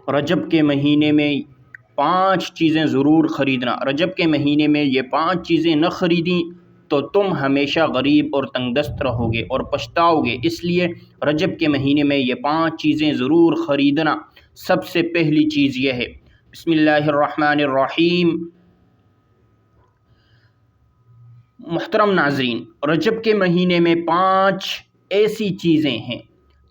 رجب کے مہینے میں 5 چیزیں ضرور خریدنا۔ رجب کے مہینے میں یہ 5 چیزیں نہ خریدیں تو تم ہمیشہ غریب اور تنگ دست رہو گے اور پچھتاؤ گے۔ اس لیے رجب کے مہینے میں یہ 5 چیزیں ضرور خریدنا۔ سب سے پہلی چیز یہ ہے، بسم اللہ الرحمن الرحیم۔ محترم ناظرین، رجب کے مہینے میں 5 ایسی چیزیں ہیں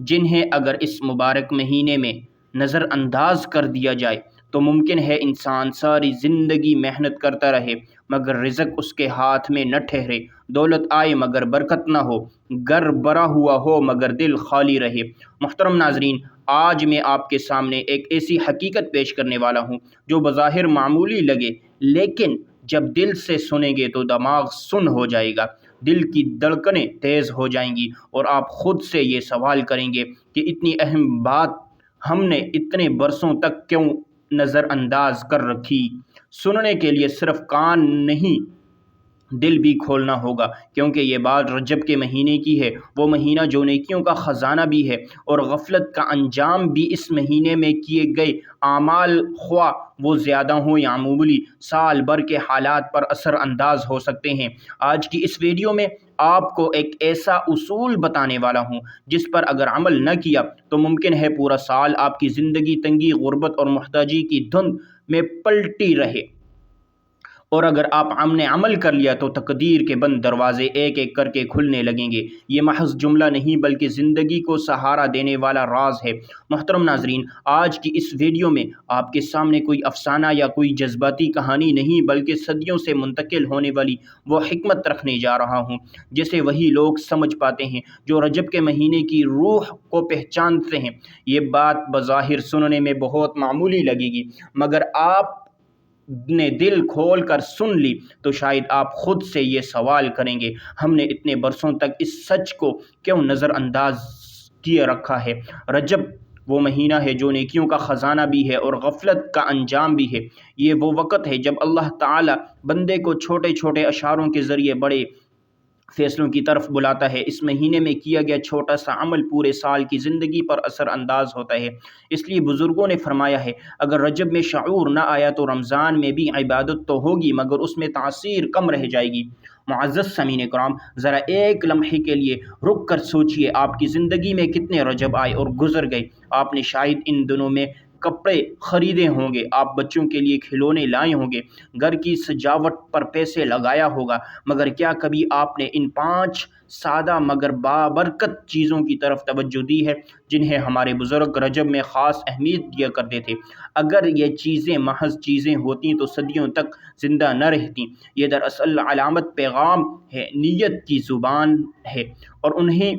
جنہیں اگر اس مبارک مہینے میں نظر انداز کر دیا جائے تو ممکن ہے انسان ساری زندگی محنت کرتا رہے مگر رزق اس کے ہاتھ میں نہ ٹھہرے، دولت آئے مگر برکت نہ ہو، گھر بھرا ہوا ہو مگر دل خالی رہے۔ محترم ناظرین، آج میں آپ کے سامنے ایک ایسی حقیقت پیش کرنے والا ہوں جو بظاہر معمولی لگے، لیکن جب دل سے سنیں گے تو دماغ سن ہو جائے گا، دل کی دھڑکنیں تیز ہو جائیں گی اور آپ خود سے یہ سوال کریں گے کہ اتنی اہم بات ہم نے اتنے برسوں تک کیوں نظر انداز کر رکھی۔ سننے کے لیے صرف کان نہیں، دل بھی کھولنا ہوگا، کیونکہ یہ بات رجب کے مہینے کی ہے، وہ مہینہ جو نیکیوں کا خزانہ بھی ہے اور غفلت کا انجام بھی۔ اس مہینے میں کیے گئے اعمال خواہ وہ زیادہ ہوں یا معمولی، سال بھر کے حالات پر اثر انداز ہو سکتے ہیں۔ آج کی اس ویڈیو میں آپ کو ایک ایسا اصول بتانے والا ہوں جس پر اگر عمل نہ کیا تو ممکن ہے پورا سال آپ کی زندگی تنگی، غربت اور محتاجی کی دھند میں پلٹی رہے، اور اگر آپ نے عمل کر لیا تو تقدیر کے بند دروازے ایک ایک کر کے کھلنے لگیں گے۔ یہ محض جملہ نہیں بلکہ زندگی کو سہارا دینے والا راز ہے۔ محترم ناظرین، آج کی اس ویڈیو میں آپ کے سامنے کوئی افسانہ یا کوئی جذباتی کہانی نہیں بلکہ صدیوں سے منتقل ہونے والی وہ حکمت رکھنے جا رہا ہوں جسے وہی لوگ سمجھ پاتے ہیں جو رجب کے مہینے کی روح کو پہچانتے ہیں۔ یہ بات بظاہر سننے میں بہت معمولی لگے گی، مگر آپ نے دل کھول کر سن لی تو شاید آپ خود سے یہ سوال کریں گے، ہم نے اتنے برسوں تک اس سچ کو کیوں نظر انداز کیے رکھا ہے۔ رجب وہ مہینہ ہے جو نیکیوں کا خزانہ بھی ہے اور غفلت کا انجام بھی ہے۔ یہ وہ وقت ہے جب اللہ تعالی بندے کو چھوٹے چھوٹے اشاروں کے ذریعے بڑے فیصلوں کی طرف بلاتا ہے۔ اس مہینے میں کیا گیا چھوٹا سا عمل پورے سال کی زندگی پر اثر انداز ہوتا ہے۔ اس لیے بزرگوں نے فرمایا ہے، اگر رجب میں شعور نہ آیا تو رمضان میں بھی عبادت تو ہوگی مگر اس میں تاثیر کم رہ جائے گی۔ معزز سامعین کرام، ذرا ایک لمحے کے لیے رک کر سوچئے آپ کی زندگی میں کتنے رجب آئے اور گزر گئے۔ آپ نے شاید ان دنوں میں کپڑے خریدے ہوں گے، آپ بچوں کے لیے کھلونے لائے ہوں گے، گھر کی سجاوٹ پر پیسے لگایا ہوگا، مگر کیا کبھی آپ نے ان 5 سادہ مگر بابرکت چیزوں کی طرف توجہ دی ہے جنہیں ہمارے بزرگ رجب میں خاص اہمیت دیا کرتے تھے؟ اگر یہ چیزیں محض چیزیں ہوتیں تو صدیوں تک زندہ نہ رہتیں۔ یہ دراصل علامت پیغام ہے، نیت کی زبان ہے، اور انہیں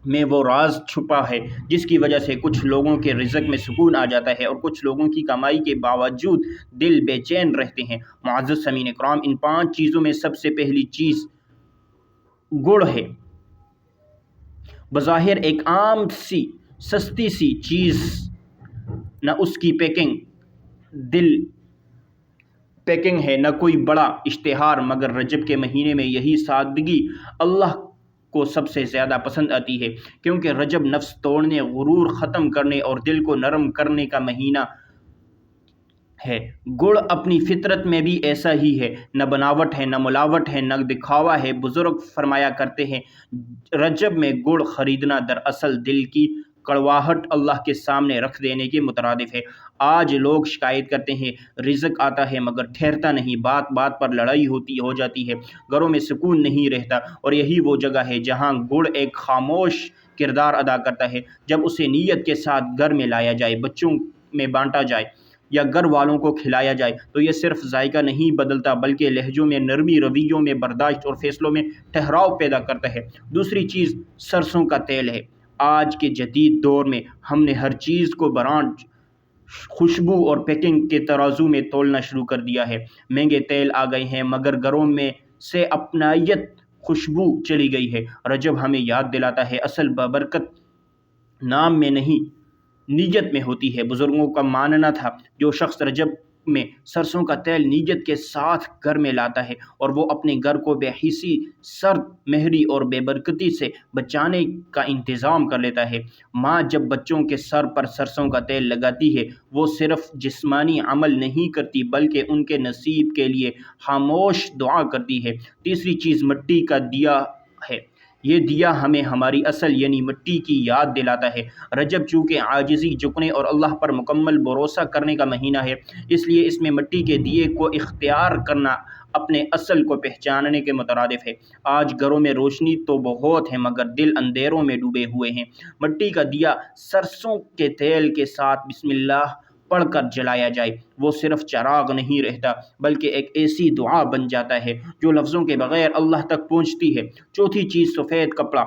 میں وہ راز چھپا ہے جس کی وجہ سے کچھ لوگوں کے رزق میں سکون آ جاتا ہے اور کچھ لوگوں کی کمائی کے باوجود دل بے چین رہتے ہیں۔ معزز سامعین کرام، ان 5 چیزوں میں سب سے پہلی چیز گڑ ہے۔ بظاہر ایک عام سی سستی سی چیز، نہ اس کی پیکنگ ہے نہ کوئی بڑا اشتہار، مگر رجب کے مہینے میں یہی سادگی اللہ کو سب سے زیادہ پسند آتی ہے، کیونکہ رجب نفس توڑنے، غرور ختم کرنے اور دل کو نرم کرنے کا مہینہ ہے۔ گڑ اپنی فطرت میں بھی ایسا ہی ہے، نہ بناوٹ ہے، نہ ملاوٹ ہے، نہ دکھاوا ہے۔ بزرگ فرمایا کرتے ہیں، رجب میں گڑ خریدنا دراصل دل کی کڑواہٹ اللہ کے سامنے رکھ دینے کے مترادف ہے۔ آج لوگ شکایت کرتے ہیں، رزق آتا ہے مگر ٹھہرتا نہیں، بات بات پر لڑائی ہو جاتی ہے، گھروں میں سکون نہیں رہتا، اور یہی وہ جگہ ہے جہاں گڑ ایک خاموش کردار ادا کرتا ہے۔ جب اسے نیت کے ساتھ گھر میں لایا جائے، بچوں میں بانٹا جائے یا گھر والوں کو کھلایا جائے تو یہ صرف ذائقہ نہیں بدلتا بلکہ لہجوں میں نرمی، رویوں میں برداشت اور فیصلوں میں ٹھہراؤ پیدا کرتا ہے۔ دوسری چیز سرسوں کا تیل ہے۔ آج کے جدید دور میں ہم نے ہر چیز کو برانڈ، خوشبو اور پیکنگ کے ترازو میں تولنا شروع کر دیا ہے۔ مہنگے تیل آ گئے ہیں مگر گھروں میں سے اپنائیت، خوشبو چلی گئی ہے۔ رجب ہمیں یاد دلاتا ہے، اصل بابرکت نام میں نہیں نیت میں ہوتی ہے۔ بزرگوں کا ماننا تھا، جو شخص رجب میں सरसों का तेल नीयत के साथ घर में लाता है और वो अपने घर को बेहिसी सर्द महरी और बेबरकती से बचाने का इंतज़ाम कर लेता है। माँ जब बच्चों के सर पर सरसों का तेल लगाती है वो सिर्फ जिस्मानी अमल नहीं करती बल्कि उनके नसीब के लिए खामोश दुआ करती है। तीसरी चीज़ मिट्टी का दिया है। ये दिया हमें हमारी असल यानी मिट्टी की याद दिलाता है। रजब चूँकि आजिज़ी, झुकने और अल्लाह पर मुकम्मल भरोसा करने का महीना है, इसलिए इसमें मिट्टी के दिए को इख्तियार करना अपने असल को पहचानने के मुतरादिफ है। आज घरों में रोशनी तो बहुत है मगर दिल अंधेरों में डूबे हुए हैं। मिट्टी का दिया सरसों के तेल के साथ बिस्मिल्लाह पढ़कर जलाया जाए, वो सिर्फ चराग नहीं रहता बल्कि एक ऐसी दुआ बन जाता है जो लफ्ज़ों के बग़ैर अल्लाह तक पहुँचती है। चौथी चीज़ सफ़ेद कपड़ा।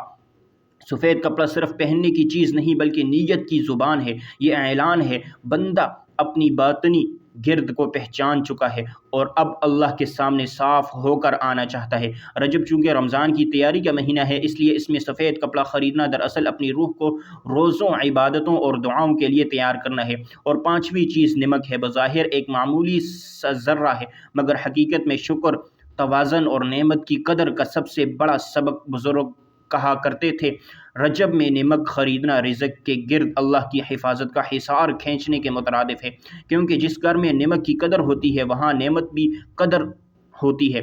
सफ़ेद कपड़ा सिर्फ पहनने की चीज़ नहीं बल्कि नीयत की ज़ुबान है। ये ऐलान है बंदा अपनी बातनी गिरद को पहचान चुका है और अब अल्लाह के सामने साफ़ होकर आना चाहता है। रजब चूँकि रमज़ान की तैयारी का महीना है, इसलिए इसमें सफ़ेद कपड़ा ख़रीदना दरअसल अपनी रूह को रोज़ों इबादतों और दुआओं के लिए तैयार करना है। और पाँचवीं चीज़ नमक है। बज़ाहिर एक मामूली सा ज़र्रा है मगर हकीकत में शुक्र, तवाज़न और नेमत की कदर का सबसे बड़ा सबक। बुज़ुर्ग कहा करते थे, रजब में नमक ख़रीदना रिज़्क़ के गिर्द अल्लाह की हिफाजत का हिसार खींचने के मुतरादिफ है, क्योंकि जिस घर में नमक की कदर होती है वहाँ नेमत भी कदर होती है।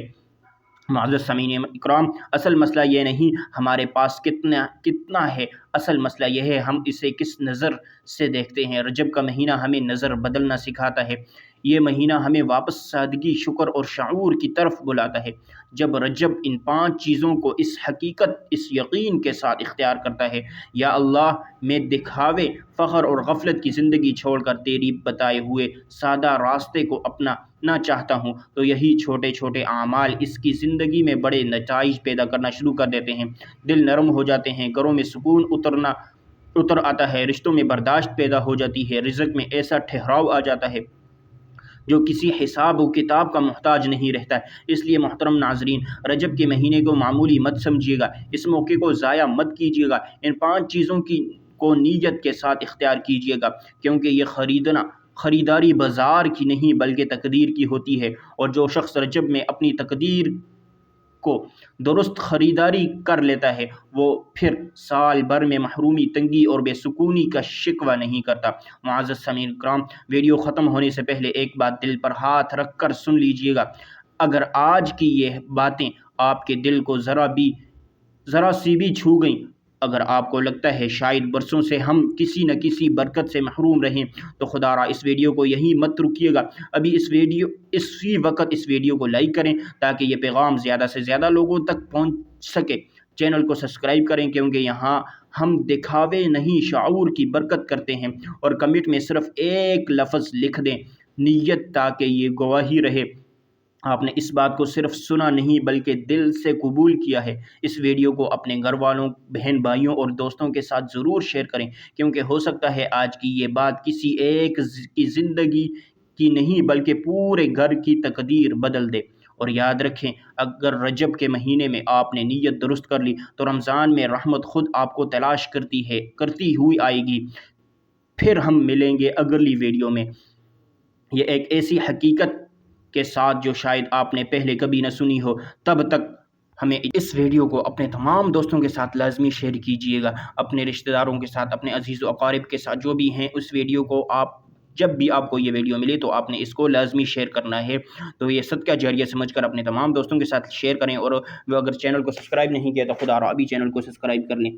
मुअज़्ज़ज़ सामीन इकराम, असल मसला ये नहीं हमारे पास कितना कितना है, असल मसला यह है हम इसे किस नज़र से देखते हैं। रजब का महीना हमें नज़र बदलना सिखाता है। ये महीना हमें वापस सादगी, शुक्र और शऊर की तरफ बुलाता है। जब रजब इन 5 चीज़ों को इस हकीकत, इस यकीन के साथ इख्तियार करता है, या अल्लाह मैं दिखावे, फ़ख्र और गफलत की ज़िंदगी छोड़कर तेरी बताए हुए सादा रास्ते को अपनाना चाहता हूँ, तो यही छोटे छोटे आमाल इसकी ज़िंदगी में बड़े नताइज पैदा करना शुरू कर देते हैं। दिल नरम हो जाते हैं, घरों में सुकून उतर आता है, रिश्तों में बर्दाश्त पैदा हो जाती है, रिज़्क़ में ऐसा ठहराव आ जाता है जो किसी हिसाब व किताब का मोहताज नहीं रहता है। इसलिए मोहतरम नाज़रीन, रजब के महीने को मामूली मत समझिएगा, इस मौके को ज़ाया मत कीजिएगा। इन 5 चीज़ों को नीयत के साथ इख्तियार कीजिएगा, क्योंकि ये ख़रीदारी बाज़ार की नहीं बल्कि तकदीर की होती है। और जो शख्स रजब में अपनी तकदीर को दुरुस्त ख़रीदारी कर लेता है वो फिर साल भर में महरूमी, तंगी और बेसुकूनी का शिकवा नहीं करता। मुअज़्ज़ज़ सामीन इकराम, वीडियो ख़त्म होने से पहले एक बात दिल पर हाथ रख कर सुन लीजिएगा। अगर आज की ये बातें आपके दिल को ज़रा सी भी छू गईं, अगर आपको लगता है शायद बरसों से हम किसी न किसी बरकत से महरूम रहें, तो खुदारा इस वीडियो को यहीं मत रुकिएगा। अभी इसी वक्त इस वीडियो को लाइक करें ताकि ये पैगाम ज़्यादा से ज़्यादा लोगों तक पहुंच सके। चैनल को सब्सक्राइब करें, क्योंकि यहाँ हम दिखावे नहीं शऊर की बरकत करते हैं। और कमेंट में सिर्फ एक लफ्ज़ लिख दें, नीयत, ताकि ये गवाही रहे आपने इस बात को सिर्फ सुना नहीं बल्कि दिल से कबूल किया है। इस वीडियो को अपने घर वालों, बहन भाइयों और दोस्तों के साथ ज़रूर शेयर करें, क्योंकि हो सकता है आज की ये बात किसी एक की ज़िंदगी की नहीं बल्कि पूरे घर की तकदीर बदल दे। और याद रखें, अगर रजब के महीने में आपने नीयत दुरुस्त कर ली तो रमज़ान में रहमत खुद आपको तलाश करती हुई आएगी। फिर हम मिलेंगे अगली वीडियो में, ये एक ऐसी हकीकत के साथ जो शायद आपने पहले कभी न सुनी हो। तब तक हमें इस वीडियो को अपने तमाम दोस्तों के साथ लाजमी शेयर कीजिएगा, अपने रिश्तेदारों के साथ, अपने अजीज़ व अकारिब के साथ जो भी हैं। उस वीडियो को आप जब भी आपको ये वीडियो मिले तो आपने इसको लाजमी शेयर करना है। तो ये सदका जारिया समझकर अपने तमाम दोस्तों के साथ शेयर करें। और वो अगर चैनल को सब्सक्राइब नहीं किया तो खुदा अभी चैनल को सब्सक्राइब कर लें।